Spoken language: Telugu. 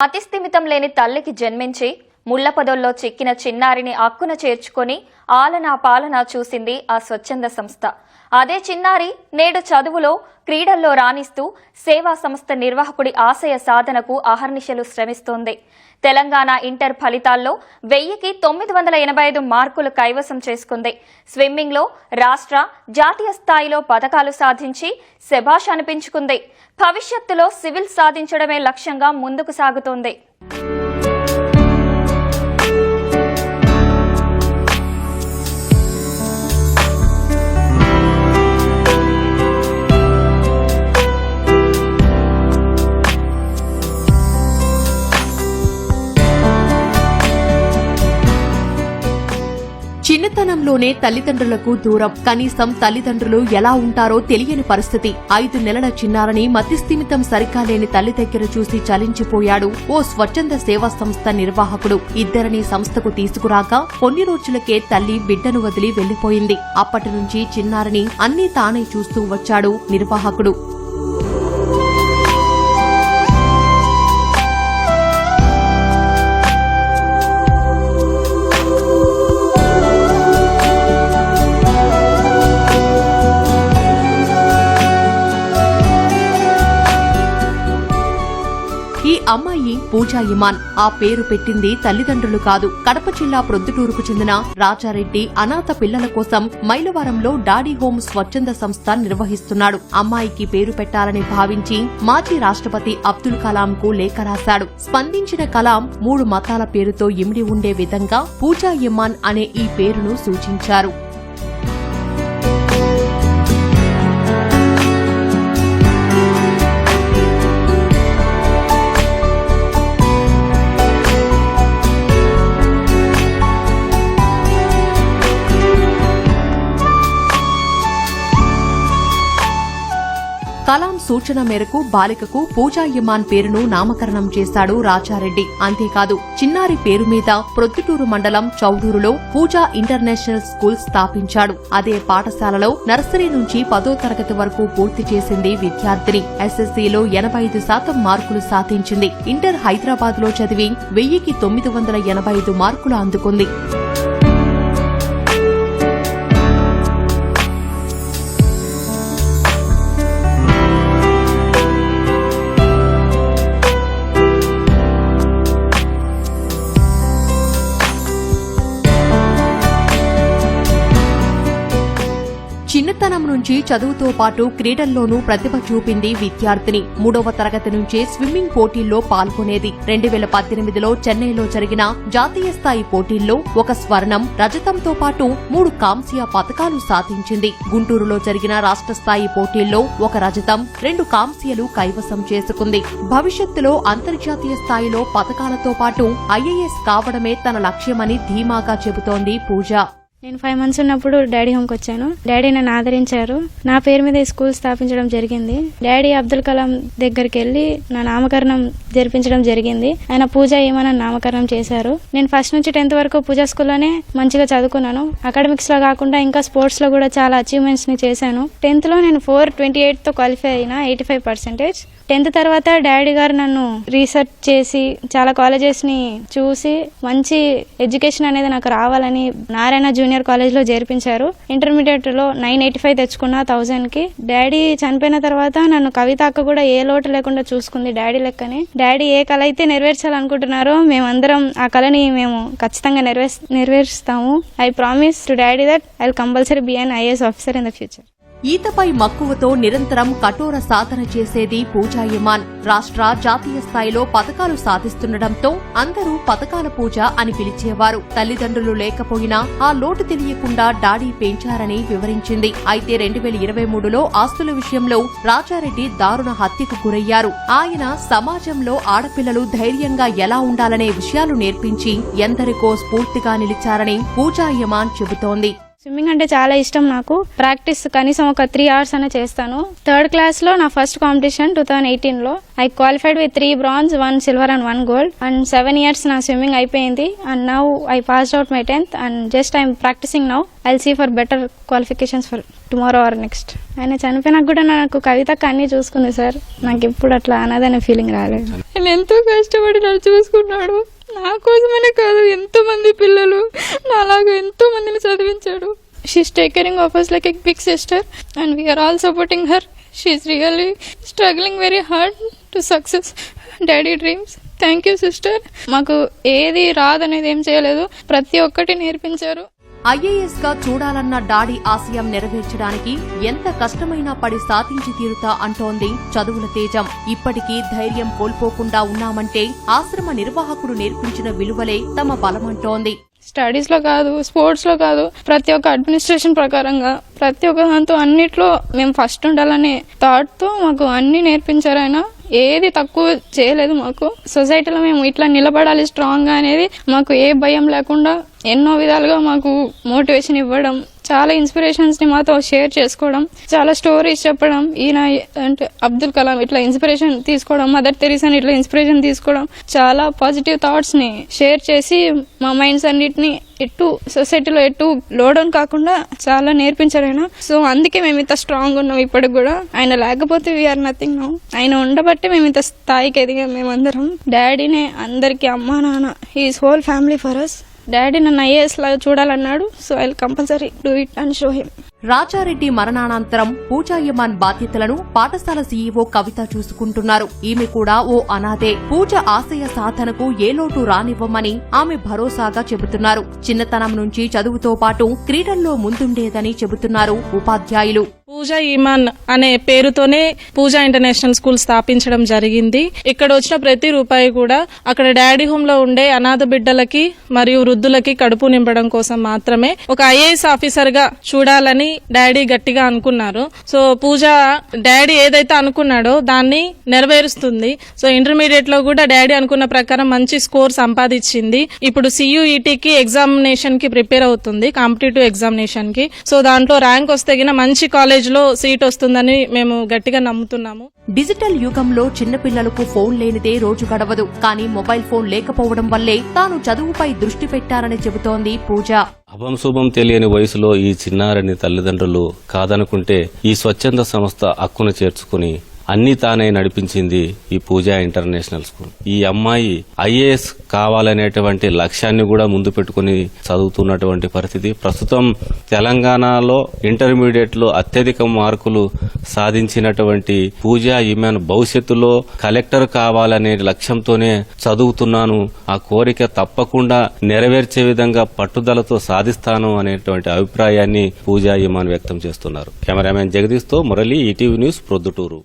అతిస్థిమితం లేని తల్లికి జన్మించి ముళ్లపొదల్లో చిక్కిన చిన్నారిని అక్కున చేర్చుకొని ఆలనా పాలనా చూసింది ఆ స్వచ్ఛంద సంస్థ. అదే చిన్నారి నేడు చదువులో, క్రీడల్లో రాణిస్తూ సేవా సంస్థ నిర్వాహకుడి ఆశయ సాధనకు అహర్నిశలు శ్రమిస్తోంది. తెలంగాణ ఇంటర్ ఫలితాల్లో 1000కి 985 మార్కులు కైవసం చేసుకుంది. స్విమ్మింగ్లో రాష్ట్ర, జాతీయ స్థాయిలో పతకాలు సాధించి శభాష్ అనిపించుకుంది. భవిష్యత్తులో సివిల్ సాధించడమే లక్ష్యంగా ముందుకు సాగుతోంది. చిన్నతనంలోనే తల్లిదండ్రులకు దూరం, కనీసం తల్లిదండ్రులు ఎలా ఉంటారో తెలియని పరిస్థితి. 5 నెలల చిన్నారని మతిస్థిమితం సరిగా లేని తల్లి దగ్గర చూసి చలించిపోయాడు ఓ స్వచ్ఛంద సేవా సంస్థ నిర్వాహకుడు. ఇద్దరిని సంస్థకు తీసుకురాగా కొన్ని రోజులకే తల్లి బిడ్డను వదిలి వెళ్లిపోయింది. అప్పటి నుంచి చిన్నారిని అన్నీ తానే చూస్తూ వచ్చాడు నిర్వాహకుడు. ఈ అమ్మాయి పూజా ఇమాన్. ఆ పేరు పెట్టింది తల్లిదండ్రులు కాదు. కడప జిల్లా ప్రొద్దుటూరుకు చెందిన రాజారెడ్డి అనాథ పిల్లల కోసం మైలవరంలో డాడీ హోమ్ స్వచ్ఛంద సంస్థ నిర్వహిస్తున్నాడు. అమ్మాయికి పేరు పెట్టాలని భావించి మాజీ రాష్ట్రపతి అబ్దుల్ కలాం కు లేఖ రాశాడు. స్పందించిన కలాం 3 మతాల పేరుతో ఇమిడి ఉండే విధంగా పూజా ఇమాన్ అనే ఈ పేరును సూచించారు. కలాం సూచన మేరకు బాలికకు పూజా ఇమాన్ పేరును నామకరణం చేశాడు రాజారెడ్డి. అంతేకాదు చిన్నారి పేరు మీద ప్రొద్దుటూరు మండలం చౌడూరులో పూజా ఇంటర్నేషనల్ స్కూల్ స్థాపించాడు. అదే పాఠశాలలో నర్సరీ నుంచి 10వ తరగతి వరకు పూర్తి చేసింది విద్యార్థిని. ఎస్ఎస్సీలో 85% మార్కులు సాధించింది. ఇంటర్ హైదరాబాద్ లో చదివి 1000కి 985 మార్కులు అందుకుంది. చిన్నతనం నుంచి చదువుతో పాటు క్రీడల్లోనూ ప్రతిభ చూపింది విద్యార్థిని. 3వ తరగతి నుంచే స్విమ్మింగ్ పోటీల్లో పాల్గొనేది. 2018లో చెన్నైలో జరిగిన జాతీయ స్థాయి పోటీల్లో 1 స్వర్ణం, రజతంతో పాటు 3 కాంస్య పతకాలు సాధించింది. గుంటూరులో జరిగిన రాష్ట్ర స్థాయి పోటీల్లో 1 రజతం, 2 కాంస్యలు కైవసం చేసుకుంది. భవిష్యత్తులో అంతర్జాతీయ స్థాయిలో పతకాలతో పాటు ఐఏఎస్ కావడమే తన లక్ష్యమని ధీమాగా చెబుతోంది పూజ. నేను 5 months ఉన్నప్పుడు డాడీ హోమ్కి వచ్చాను. డాడీ నన్ను ఆదరించారు. నా పేరు మీద ఈ స్కూల్ స్థాపించడం జరిగింది. డాడీ అబ్దుల్ కలాం దగ్గరికి వెళ్లి నా నామకరణం జరిపించడం జరిగింది. ఆయన పూజా ఇమాన్ నామకరణం చేశారు. నేను ఫస్ట్ నుంచి 10th వరకు పూజా స్కూల్లోనే మంచిగా చదువుకున్నాను. అకాడమిక్స్ లో కాకుండా ఇంకా స్పోర్ట్స్ లో కూడా చాలా అచీవ్మెంట్స్ ని చేశాను. 10th లో నేను 428 తో క్వాలిఫై అయినా, 85%. 10th తర్వాత డాడీ గారు నన్ను రీసెర్చ్ చేసి చాలా కాలేజెస్ ని చూసి మంచి ఎడ్యుకేషన్ అనేది నాకు రావాలని నారాయణ జూనియర్ కాలేజ్ లో చేర్పించారు. ఇంటర్మీడియట్ లో 985 తెచ్చుకున్నా 1000కి. డాడీ చనిపోయిన తర్వాత నన్ను కవిత అక్క కూడా ఏ లోటు లేకుండా చూసుకుంది డాడీ లెక్కని. డాడీ ఏ కళ అయితే నెరవేర్చాలనుకుంటున్నారో మేమందరం ఆ కళని మేము ఖచ్చితంగా నెరవేరుస్తాము. I promise to daddy that I will compulsory be an IAS officer in the future. ఈతపై మక్కువతో నిరంతరం కఠోర సాధన చేసేది పూజా ఇమాన్. రాష్ట్ర, జాతీయ స్థాయిలో పతకాలు సాధిస్తుండటంతో అందరూ పతకాల పూజ అని పిలిచేవారు. తల్లిదండ్రులు లేకపోయినా ఆ లోటు తెలియకుండా డాడీ పెంచారని వివరించింది. అయితే 2023లో ఆస్తుల విషయంలో రాజారెడ్డి దారుణ హత్యకు గురయ్యారు. ఆయన సమాజంలో ఆడపిల్లలు ధైర్యంగా ఎలా ఉండాలనే విషయాలు నేర్పించి ఎందరికో స్ఫూర్తిగా నిలిచారని పూజా ఇమాన్ చెబుతోంది. స్విమ్మింగ్ అంటే చాలా ఇష్టం నాకు. ప్రాక్టీస్ కనీసం ఒక 3 hours అనే చేస్తాను. 3rd క్లాస్లో నా ఫస్ట్ కాంపిటీషన్ 2018లో I qualified with 3 bronze, 1 silver and 1 gold. And 7 years నా స్విమ్మింగ్ అయిపోయింది. And now I passed out my 10th and just I'm practicing now. I'll see for better qualifications for tomorrow or next. ఆయన చనిపోయినాక కూడా నాకు కవితకు అన్నీ చూసుకుంది సార్. నాకు ఎప్పుడు అట్లా అన్నదనే ఫీలింగ్ రాలేదు. ఆయన ఎంతో కష్టపడి నన్ను చూసుకున్నాడు. నా కోసమనే కాదు, ఎంతో మంది పిల్లలు నాలాగా ఎంతో మందిని చదివించాడు. She is taking of us like a big sister and we are all supporting her. She is really struggling very hard to success daddy dreams. Thank you sister. మాకు ఏది రాదనేది ఏం చేయలేదు, ప్రతి ఒక్కటి నేర్పించారు. ఐఏఎస్ గా చూడాలన్న డాడీ ఆశయం నెరవేర్చడానికి ఎంత కష్టమైనా పడి సాధించి తీరుతా అంటోంది చదువుల తేజం. ఇప్పటికీ ధైర్యం కోల్పోకుండా ఉన్నామంటే ఆశ్రమ నిర్వాహకుడు నేర్పించిన విలువలే తమ బలమంటోంది. స్టడీస్ లో కాదు, స్పోర్ట్స్ లో కాదు, ప్రతి ఒక్క అడ్మినిస్ట్రేషన్ ప్రకారంగా ప్రతి ఒక్క దాంతో అన్నిట్లో మేము ఫస్ట్ ఉండాలనే థాట్ తో మాకు అన్ని నేర్పించారు. ఆయన ఏది తక్కువ చేయలేదు మాకు. సొసైటీలో మేము ఇట్లా నిలబడాలి స్ట్రాంగ్ గా అనేది మాకు ఏ భయం లేకుండా ఎన్నో విధాలుగా మాకు మోటివేషన్ ఇవ్వడం, చాలా ఇన్స్పిరేషన్స్ ని మాతో షేర్ చేసుకోవడం, చాలా స్టోరీస్ చెప్పడం. ఈయన అంటే అబ్దుల్ కలాం ఇట్లా ఇన్స్పిరేషన్ తీసుకోవడం, మదర్ తెరీసాని ఇట్లా ఇన్స్పిరేషన్ తీసుకోవడం, చాలా పాజిటివ్ థాట్స్ ని షేర్ చేసి మా మైండ్స్ అన్నిటిని ఎటు సొసైటీలో ఎటు లోడౌన్ కాకుండా చాలా నేర్పించారు ఆయన. సో అందుకే మేము ఇంత స్ట్రాంగ్ ఉన్నాం ఇప్పటికి కూడా. ఆయన లేకపోతే వీఆర్ నథింగ్ నౌ. ఆయన ఉండబట్టే మేము ఇంత స్థాయికి ఎదిగాం మేమందరం. డాడీనే అందరికి అమ్మా నాన్న, he's whole family for us. Daddy నన్ను ఐఏఎస్ లాగా చూడాలన్నాడు. So I will compulsory do it and show him. Raja Reddy మరణానంతరం పూజా యమాన్ బాధ్యతలను పాఠశాల సీఈఓ కవిత చూసుకుంటున్నారు. ఈమె కూడా ఓ అనాథే. పూజ ఆశయ సాధనకు ఏ లోటు రానివ్వమని ఆమె భరోసాగా చెబుతున్నారు. చిన్నతనం నుంచి చదువుతో పాటు క్రీడల్లో ముందుండేదని చెబుతున్నారు ఉపాధ్యాయులు. పూజా ఈమాన్ అనే పేరుతోనే పూజా ఇంటర్నేషనల్ స్కూల్ స్థాపించడం జరిగింది. ఇక్కడ వచ్చిన ప్రతి రూపాయి కూడా అక్కడ డాడీ హోమ్ లో ఉండే అనాథ బిడ్డలకి మరియు వృద్ధులకి కడుపు నింపడం కోసం మాత్రమే. ఒక ఐఏఎస్ ఆఫీసర్ గా చూడాలని డాడీ గట్టిగా అనుకున్నారు. సో పూజ డాడీ ఏదైతే అనుకున్నాడో దాన్ని నెరవేరుస్తుంది. సో ఇంటర్మీడియట్ లో కూడా డాడీ అనుకున్న ప్రకారం మంచి స్కోర్ సంపాదించింది. ఇప్పుడు CUET ఎగ్జామినేషన్ కి ప్రిపేర్ అవుతుంది, కాంపిటేటివ్ ఎగ్జామినేషన్ కి. సో దాంట్లో ర్యాంక్ వస్తే గిన మంచి కాలేజ్ లో సీట్ వస్తుందని మేము గట్టిగా నమ్ముతున్నాము. డిజిటల్ యుగంలో చిన్నపిల్లలకు ఫోన్ లేనిదే రోజు గడవదు. కానీ మొబైల్ ఫోన్ లేకపోవడం వల్లే తాను చదువుపై దృష్టి పెట్టారని చెబుతోంది పూజ. అభం శుభం తెలియని వయసులో ఈ చిన్నారిని తల్లిదండ్రులు కాదనుకుంటే ఈ స్వచ్ఛంద సంస్థ హక్కును చేర్చుకుని అన్ని తానే నడిపించింది ఈ పూజా ఇంటర్నేషనల్ స్కూల్. ఈ అమ్మాయి ఐఏఎస్ కావాలనేటువంటి లక్ష్యాన్ని కూడా ముందు పెట్టుకుని చదువుతున్నటువంటి పరిస్థితి. ప్రస్తుతం తెలంగాణలో ఇంటర్మీడియట్ లో అత్యధిక మార్కులు సాధించినటువంటి పూజా ఈమెన్ భవిష్యత్తులో కలెక్టర్ కావాలనే లక్ష్యంతోనే చదువుతున్నాను, ఆ కోరిక తప్పకుండా నెరవేర్చే విధంగా పట్టుదలతో సాధిస్తాను అనేటువంటి అభిప్రాయాన్ని పూజా ఈమాన్ వ్యక్తం చేస్తున్నారు. కెమెరామెన్ జగదీష్ తో మురళి, ఈటీవీ న్యూస్, ప్రొద్దుటూరు.